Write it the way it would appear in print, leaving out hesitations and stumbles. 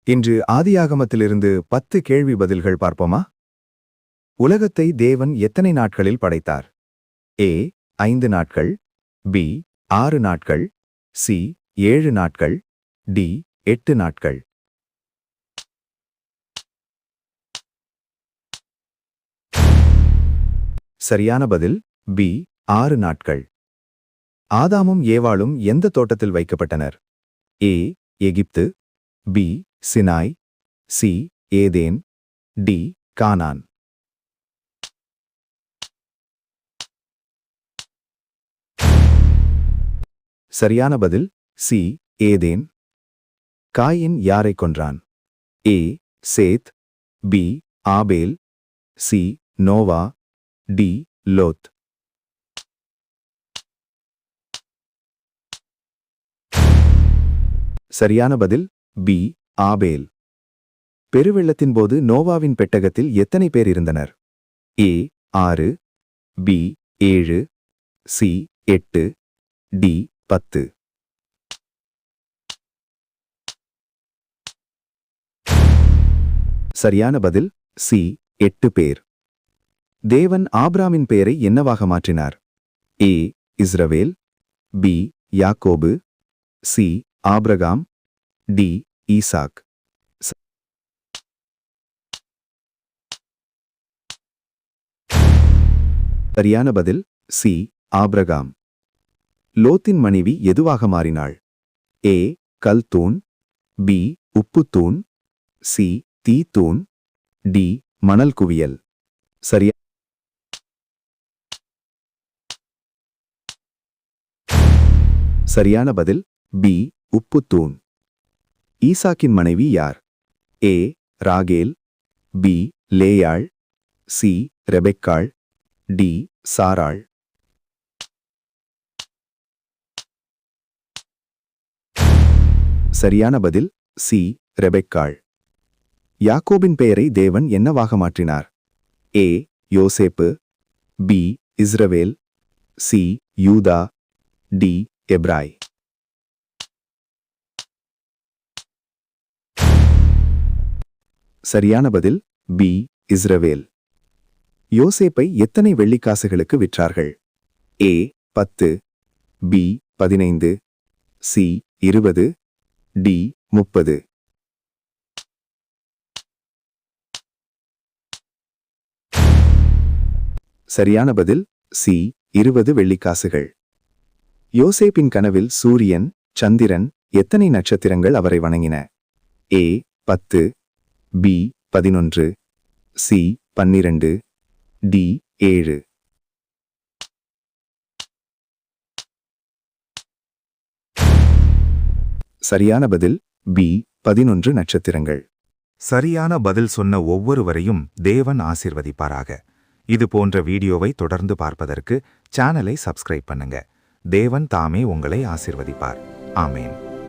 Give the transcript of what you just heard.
இன்று ஆதியாகமத்திலிருந்து 10 கேள்வி பதில்கள் பார்ப்போமா? உலகத்தை தேவன் எத்தனை நாட்களில் படைத்தார்? ஏ 5 நாட்கள், பி 6 நாட்கள், சி 7 நாட்கள், டி 8 நாட்கள். சரியான பதில் பி 6 நாட்கள். ஆதாமும் ஏவாளும் எந்த தோட்டத்தில் வைக்கப்பட்டனர்? ஏ எகிப்து, பி சினாய், சி ஏதேன், டி கானான். சரியான பதில் சி ஏதேன். காயின் யாரை கொன்றான்? ஏ சேத், பி ஆபேல், சி நோவா, டி லோத். சரியான பதில் பி ஆபேல். பெருவெள்ளத்தின் போது நோவாவின் பெட்டகத்தில் எத்தனை பேர் இருந்தனர்? ஏ 6, பி 7, சி 8, டி 10. சரியான பதில் சி 8 பேர். தேவன் ஆபிராமின் பெயரை என்னவாக மாற்றினார்? ஏ இஸ்ரவேல், பி யாக்கோபு, சி ஆபிரகாம், டி ஈசாக். சரியான பதில் சி ஆபிரகாம். லோத்தின் மனைவி எதுவாக மாறினாள்? ஏ கல்தூண், பி உப்புத்தூண், சி தீத்தூண், டி மணல் குவியல். சரியான பதில் பி உப்புத்தூண். ஈசாக்கின் மனைவி யார்? ஏ ராகேல், பி லேயாள், சி ரெபெக்காள், டி சாராள். சரியான பதில் சி ரெபெக்காள். யாக்கோபின் பெயரை தேவன் என்னவாக மாற்றினார்? ஏ யோசேப்பு, பி இஸ்ரவேல், சி யூதா, டி எப்ராய். சரியான பதில் பி இஸ்ரவேல். யோசேப்பை எத்தனை வெள்ளிக்காசுகளுக்கு விற்றார்கள்? ஏ 10, பி 15, சி 20, டி 30. சரியான பதில் சி 20 வெள்ளிக்காசுகள். யோசேப்பின் கனவில் சூரியன், சந்திரன், எத்தனை நட்சத்திரங்கள் அவரை வணங்கின? ஏ 10, பி 11, சி 12, டி 7. சரியான பதில் பி 11 நட்சத்திரங்கள். சரியான பதில் சொன்ன ஒவ்வொருவரையும் தேவன் ஆசீர்வதிப்பாராக. இது போன்ற வீடியோவை தொடர்ந்து பார்ப்பதற்கு சேனலை சப்ஸ்கிரைப் பண்ணுங்க. தேவன் தாமே உங்களை ஆசீர்வதிப்பார். ஆமேன்.